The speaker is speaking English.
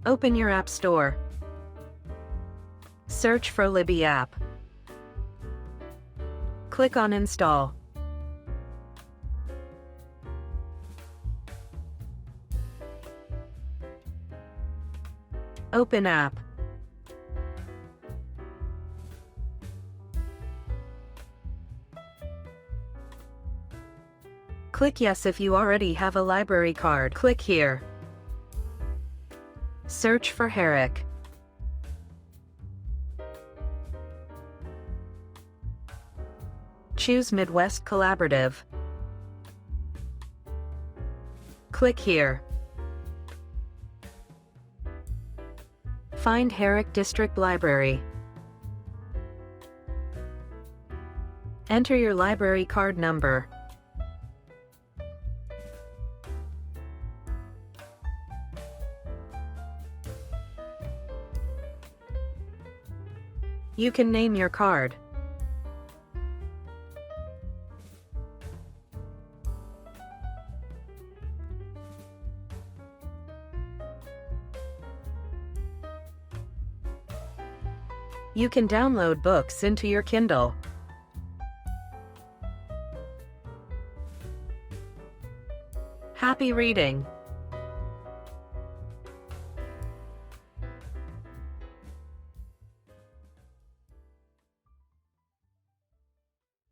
Open your App Store. Search for Libby app. Click on Install. Open app. Click Yes if you already have a library card. Click here. Search for Herrick. Choose Midwest Collaborative. Click here. Find Herrick District Library. Enter your library card number. You can name your card. You can download books into your Kindle. Happy reading!